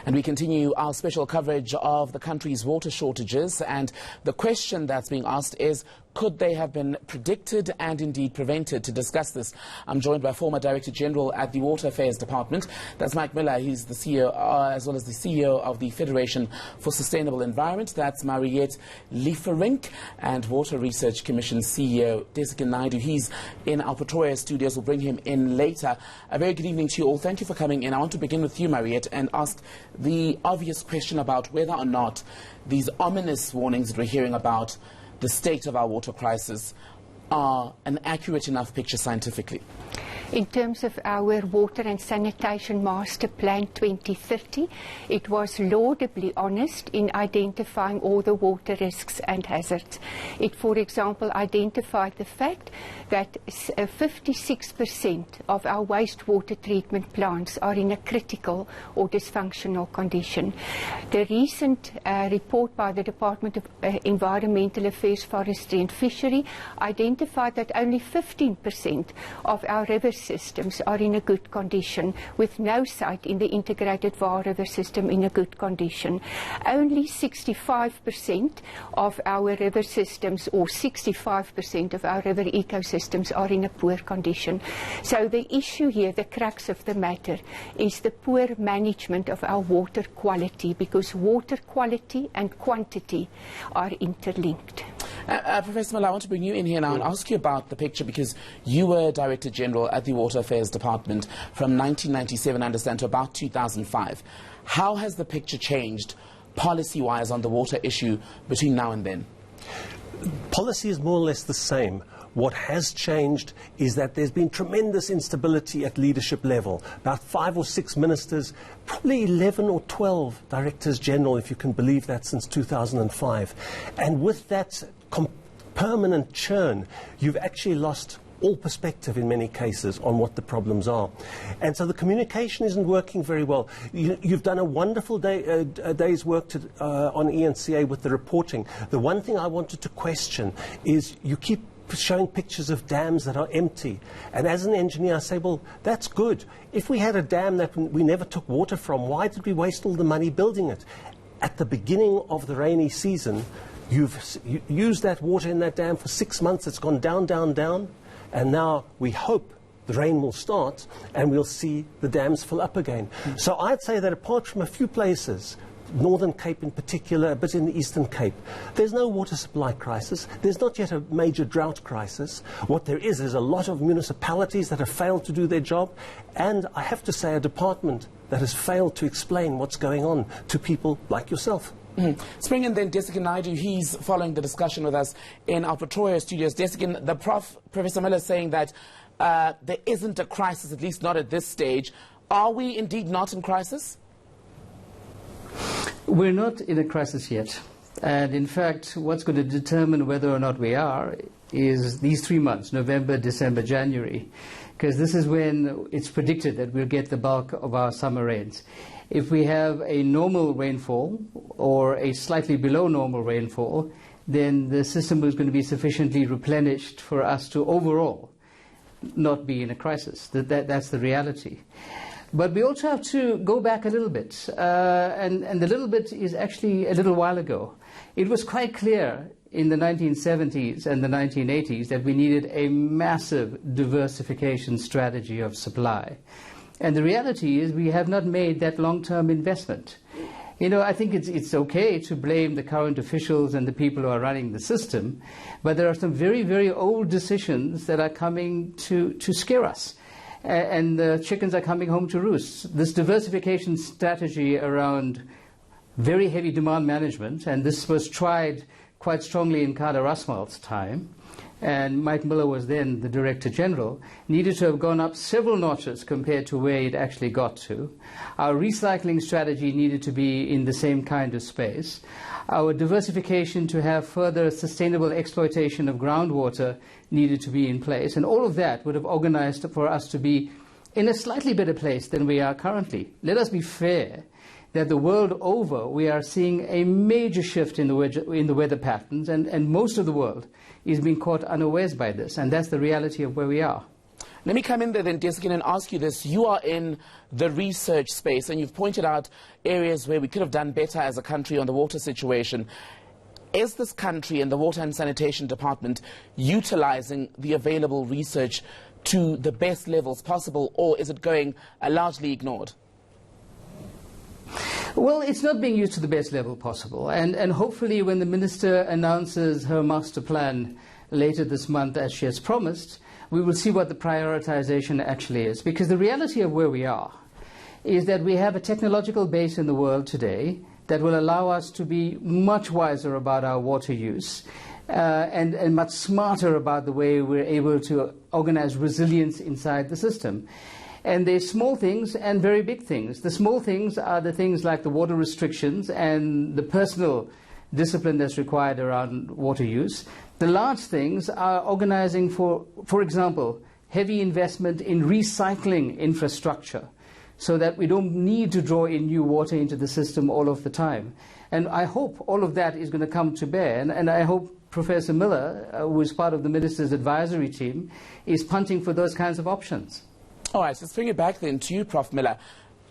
And we continue our special coverage of the country's water shortages, and the question that's being asked is, could they have been predicted and indeed prevented? To discuss this, I'm joined by former Director General at the Water Affairs Department. That's Mike Muller. He's the CEO, as well as the CEO of the Federation for Sustainable Environment. That's Mariette Liefferink, and Water Research Commission CEO Dhesigen Naidoo. He's in our Pretoria studios. We'll bring him in later. A very good evening to you all. Thank you for coming in. I want to begin with you, Mariette, and ask the obvious question about whether or not these ominous warnings that we're hearing about the state of our water crisis are an accurate enough picture scientifically. In terms of our Water and Sanitation Master Plan 2030, it was laudably honest in identifying all the water risks and hazards. It, for example, identified the fact that 56% of our wastewater treatment plants are in a critical or dysfunctional condition. The recent report by the Department of Environmental Affairs, Forestry and Fishery identified that only 15% of our river systems are in a good condition, with no site in the integrated Vaal River system in a good condition. Only 65% of our river systems, or 65% of our river ecosystems, are in a poor condition. So the issue here, the crux of the matter, is the poor management of our water quality, because water quality and quantity are interlinked. Professor Muller, I want to bring you in here now and ask you about the picture, because you were Director General at the Water Affairs Department from 1997, I understand, to about 2005. How has the picture changed policy-wise on the water issue between now and then? Policy is more or less the same. What has changed is that there's been tremendous instability at leadership level. About 5 or 6 ministers, probably 11 or 12 directors general, if you can believe that, since 2005. And with that permanent churn, you've actually lost all perspective in many cases on what the problems are. And so the communication isn't working very well. You've done a wonderful day's work on eNCA with the reporting. The one thing I wanted to question is you keep showing pictures of dams that are empty. And as an engineer, I say, well, that's good. If we had a dam that we never took water from, why did we waste all the money building it? At the beginning of the rainy season, you've used that water in that dam for 6 months. It's gone down, down, down. And now we hope the rain will start and we'll see the dams fill up again. So I'd say that apart from a few places, Northern Cape in particular, a bit in the Eastern Cape, there's no water supply crisis. There's not yet a major drought crisis. What there is a lot of municipalities that have failed to do their job, and I have to say a department that has failed to explain what's going on to people like yourself. Let's bring in then Dhesigen Naidoo. He's following the discussion with us in our Pretoria studios. Dhesigen, Professor Muller is saying that there isn't a crisis, at least not at this stage. Are we indeed not in crisis? We're not in a crisis yet. And in fact, what's going to determine whether or not we are is these 3 months, November, December, January, because this is when it's predicted that we'll get the bulk of our summer rains. If we have a normal rainfall or a slightly below normal rainfall, then the system is going to be sufficiently replenished for us to overall not be in a crisis. That's the reality. But we also have to go back a little bit, and the little bit is actually a little while ago. It was quite clear in the 1970s and the 1980s that we needed a massive diversification strategy of supply. And the reality is we have not made that long-term investment. You know, I think it's okay to blame the current officials and the people who are running the system, but there are some very, very old decisions that are coming to scare us. And the chickens are coming home to roost. This diversification strategy around very heavy demand management, and this was tried quite strongly in Kader Rasmal's time, and Mike Muller was then the Director General, needed to have gone up several notches compared to where it actually got to. Our recycling strategy needed to be in the same kind of space. Our diversification to have further sustainable exploitation of groundwater needed to be in place, and all of that would have organized for us to be in a slightly better place than we are currently. Let us be fair that the world over we are seeing a major shift in the weather patterns, and most of the world is being caught unawares by this, and that's the reality of where we are. Let me come in there then, Dhesigen, and ask you this. You are in the research space, and you've pointed out areas where we could have done better as a country on the water situation. Is this country and the Water and Sanitation Department utilising the available research to the best levels possible, or is it going largely ignored? Well, it's not being used to the best level possible, and hopefully when the Minister announces her master plan later this month, as she has promised, we will see what the prioritisation actually is. Because the reality of where we are is that we have a technological base in the world today that will allow us to be much wiser about our water use and much smarter about the way we're able to organise resilience inside the system. And there's small things and very big things. The small things are the things like the water restrictions and the personal discipline that's required around water use. The large things are organising for example, heavy investment in recycling infrastructure, so that we don't need to draw in new water into the system all of the time. And I hope all of that is going to come to bear, and I hope Professor Muller, who is part of the Minister's advisory team, is punting for those kinds of options. All right, so let's bring it back then to you, Prof. Muller.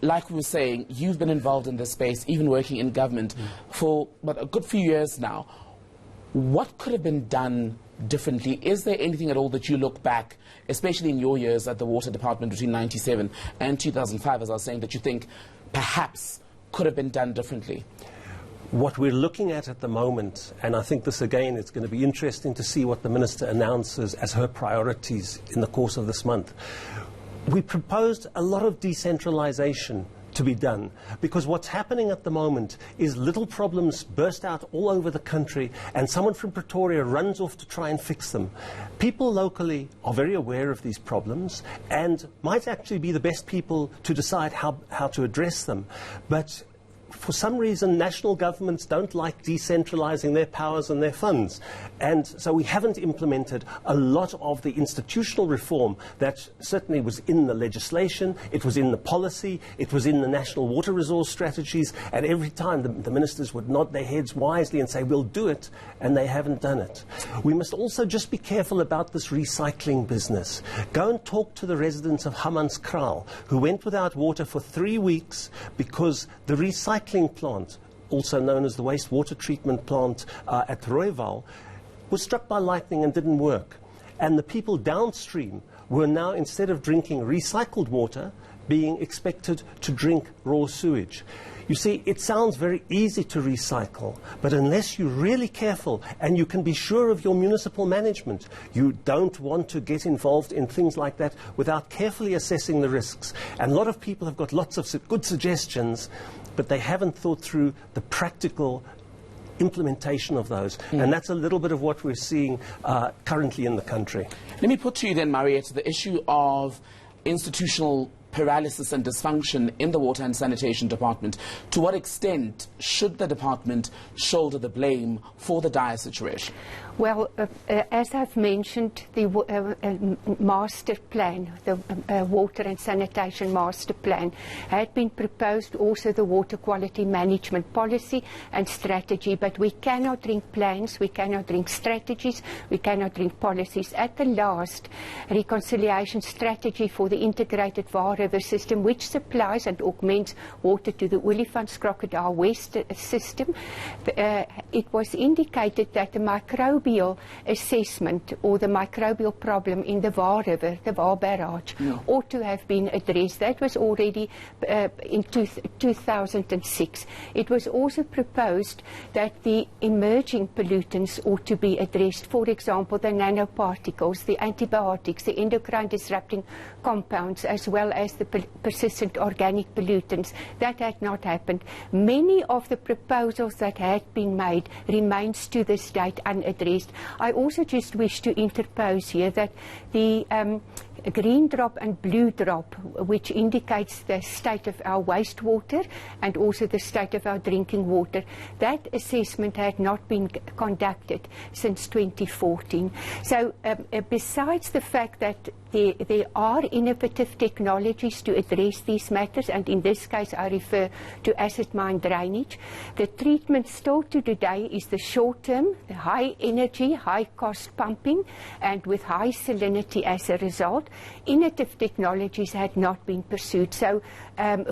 Like we were saying, you've been involved in this space, even working in government for a good few years now. What could have been done differently? Is there anything at all that you look back, especially in your years at the Water Department between 1997 and 2005, as I was saying, that you think perhaps could have been done differently? What we're looking at the moment, and I think this again, it's going to be interesting to see what the Minister announces as her priorities in the course of this month. We proposed a lot of decentralisation to be done, because what's happening at the moment is little problems burst out all over the country and someone from Pretoria runs off to try and fix them. People locally are very aware of these problems and might actually be the best people to decide how to address them, but for some reason national governments don't like decentralising their powers and their funds, and so we haven't implemented a lot of the institutional reform that certainly was in the legislation, it was in the policy, it was in the national water resource strategies, and every time the ministers would nod their heads wisely and say we'll do it, and they haven't done it. We must also just be careful about this recycling business. Go and talk to the residents of Hammanskraal who went without water for 3 weeks because the recycling plant, also known as the wastewater treatment plant at Rooiwal, was struck by lightning and didn't work. And the people downstream were now, instead of drinking recycled water, being expected to drink raw sewage. You see, it sounds very easy to recycle, but unless you're really careful and you can be sure of your municipal management, you don't want to get involved in things like that without carefully assessing the risks. And a lot of people have got lots of good suggestions, but they haven't thought through the practical implementation of those. And that's a little bit of what we're seeing currently in the country. Let me put to you then, Mariette, the issue of institutional paralysis and dysfunction in the Water and Sanitation Department. To what extent should the department shoulder the blame for the dire situation? Well, as I've mentioned, the master plan, the Water and Sanitation Master Plan, had been proposed, also the Water Quality Management Policy and Strategy, but we cannot drink plans, we cannot drink strategies, we cannot drink policies. At the last reconciliation strategy for the integrated Vaal River system, which supplies and augments water to the Olifants Crocodile West system, it was indicated that the microbial assessment or the microbial problem in the Vaal River, the Vaal Barrage, ought to have been addressed. That was already in 2006. It was also proposed that the emerging pollutants ought to be addressed. For example, the nanoparticles, the antibiotics, the endocrine disrupting compounds, as well as the persistent organic pollutants. That had not happened. Many of the proposals that had been made remains to this date unaddressed. I also just wish to interpose here that the green drop and blue drop, which indicates the state of our wastewater and also the state of our drinking water, that assessment had not been conducted since 2014. So besides the fact that There are innovative technologies to address these matters, and in this case I refer to acid mine drainage. The treatment still to today is the short term, the high energy, high cost pumping, and with high salinity as a result. Innovative technologies had not been pursued. So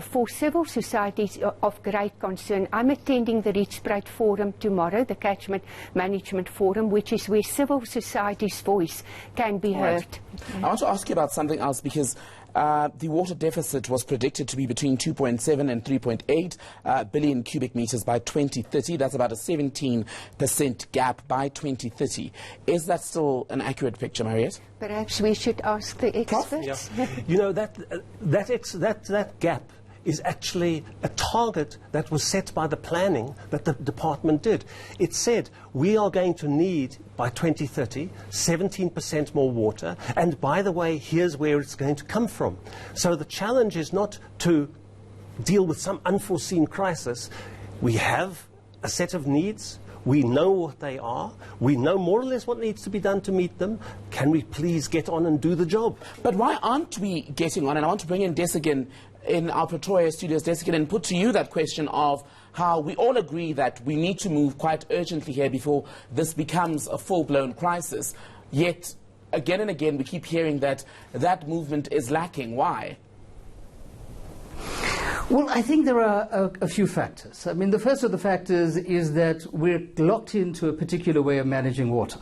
for civil societies of great concern, I'm attending the Richbreid Forum tomorrow, the Catchment Management Forum, which is where civil society's voice can be heard. I want to ask you about something else, because the water deficit was predicted to be between 2.7 and 3.8 billion cubic meters by 2030. That's about a 17% gap by 2030. Is that still an accurate picture, Mariette? Perhaps we should ask the experts. Yeah. You know, that gap is actually a target that was set by the planning that the department did. It said we are going to need, by 2030, 17% more water, and by the way, here's where it's going to come from. So the challenge is not to deal with some unforeseen crisis. We have a set of needs. We know what they are. We know more or less what needs to be done to meet them. Can we please get on and do the job? But why aren't we getting on? And I want to bring in Dhesigen in our Pretoria studios, Dhesigen, and put to you that question of how we all agree that we need to move quite urgently here before this becomes a full-blown crisis. Yet, again and again, we keep hearing that that movement is lacking. Why? Well, I think there are a few factors. I mean, the first of the factors is that we're locked into a particular way of managing water.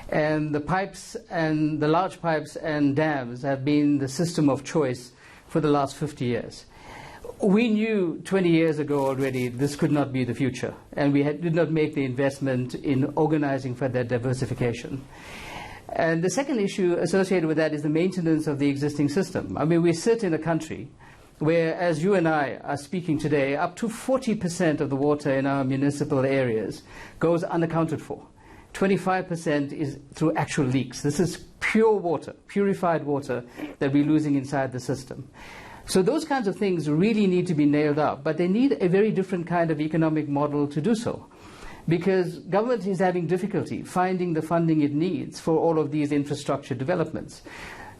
And the pipes and the large pipes and dams have been the system of choice for the last 50 years. We knew 20 years ago already this could not be the future, and we did not make the investment in organizing for that diversification. And the second issue associated with that is the maintenance of the existing system. I mean, we sit in a country where, as you and I are speaking today, up to 40% of the water in our municipal areas goes unaccounted for. 25% is through actual leaks. This is pure water, purified water that we're losing inside the system. So those kinds of things really need to be nailed up, but they need a very different kind of economic model to do so, because government is having difficulty finding the funding it needs for all of these infrastructure developments.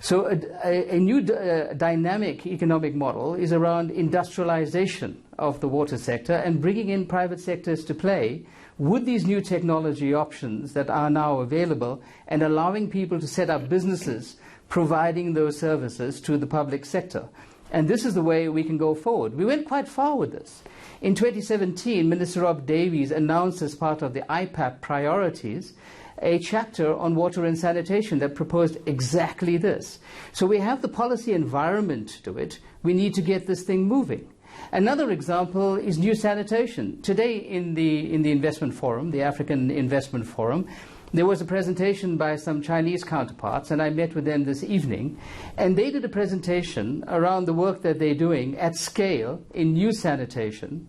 So a new dynamic economic model is around industrialization of the water sector and bringing in private sectors to play with these new technology options that are now available, and allowing people to set up businesses providing those services to the public sector. And this is the way we can go forward. We went quite far with this. In 2017, Minister Rob Davies announced, as part of the IPAP priorities, a chapter on water and sanitation that proposed exactly this. So we have the policy environment to do it. We need to get this thing moving. Another example is new sanitation. Today in the investment forum, the African Investment Forum, there was a presentation by some Chinese counterparts, and I met with them this evening, and they did a presentation around the work that they're doing at scale in new sanitation,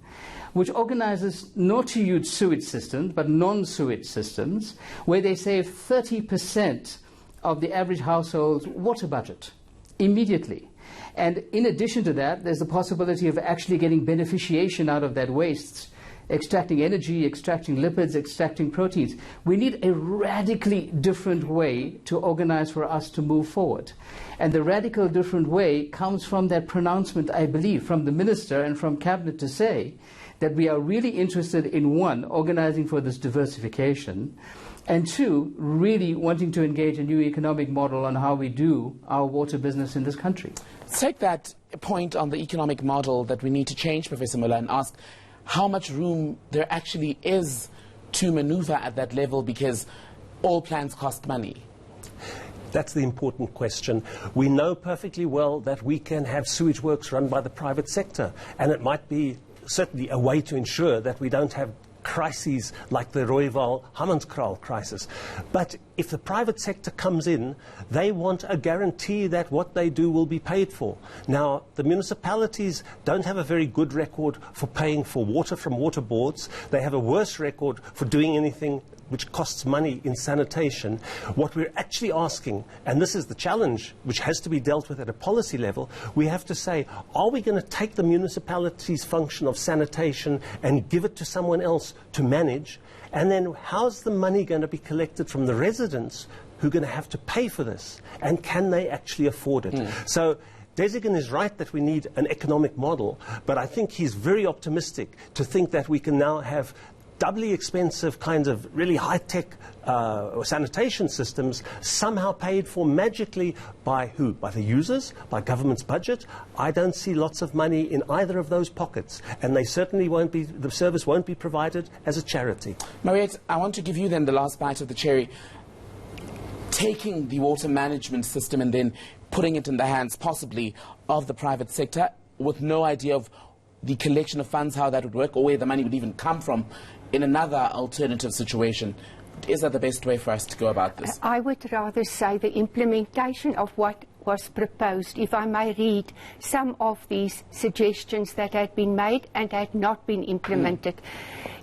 which organizes not to use sewage systems, but non-sewage systems, where they save 30% of the average household's water budget immediately. And in addition to that, there's the possibility of actually getting beneficiation out of that waste, extracting energy, extracting lipids, extracting proteins. We need a radically different way to organize for us to move forward. And the radical different way comes from that pronouncement, I believe, from the minister and from cabinet to say that we are really interested in, one, organizing for this diversification, and two, really wanting to engage a new economic model on how we do our water business in this country. Let's take that point on the economic model that we need to change, Professor Muller, and ask how much room there actually is to maneuver at that level, because all plans cost money. That's the important question. We know perfectly well that we can have sewage works run by the private sector, and it might be certainly a way to ensure that we don't have crises like the Rooiwal-Hammanskraal crisis. But if the private sector comes in, they want a guarantee that what they do will be paid for. Now, the municipalities don't have a very good record for paying for water from water boards. They have a worse record for doing anything which costs money in sanitation. What we're actually asking, and this is the challenge which has to be dealt with at a policy level, we have to say, are we going to take the municipality's function of sanitation and give it to someone else to manage? And then how's the money going to be collected from the residents who are going to have to pay for this, and can they actually afford it? So Dhesigen is right that we need an economic model, but I think he's very optimistic to think that we can now have doubly expensive kinds of really high-tech sanitation systems somehow paid for magically by who? By the users? By government's budget? I don't see lots of money in either of those pockets, and they certainly won't be, the service won't be provided as a charity. Mariette, I want to give you then the last bite of the cherry. Taking the water management system and then putting it in the hands possibly of the private sector with no idea of the collection of funds, how that would work, or where the money would even come from in another alternative situation. Is that the best way for us to go about this? I would rather say the implementation of what was proposed, if I may read some of these suggestions that had been made and had not been implemented.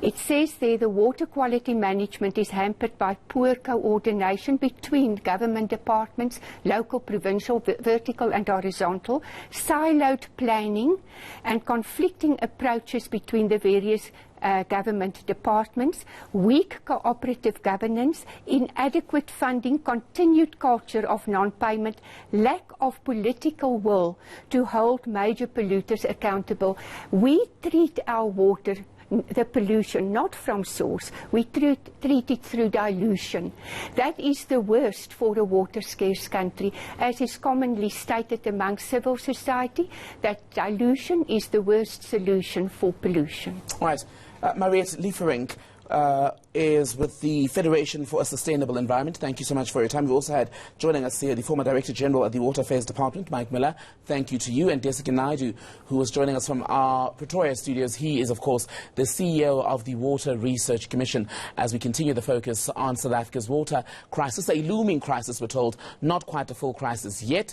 It says there the water quality management is hampered by poor coordination between government departments, local, provincial, vertical and horizontal, siloed planning and conflicting approaches between the various government departments, weak cooperative governance, inadequate funding, continued culture of non-payment, lack of political will to hold major polluters accountable. We treat our water, the pollution, not from source. We treat it through dilution. That is the worst for a water-scarce country, as is commonly stated among civil society, that dilution is the worst solution for pollution. All right. Mariette Liefferink is with the Federation for a Sustainable Environment. Thank you so much for your time. We've also had joining us here the former Director General at the Water Affairs Department, Mike Muller. Thank you to you. And Dhesigen Naidoo, who was joining us from our Pretoria studios. He is, of course, the CEO of the Water Research Commission, as we continue the focus on South Africa's water crisis, a looming crisis, we're told, not quite a full crisis yet.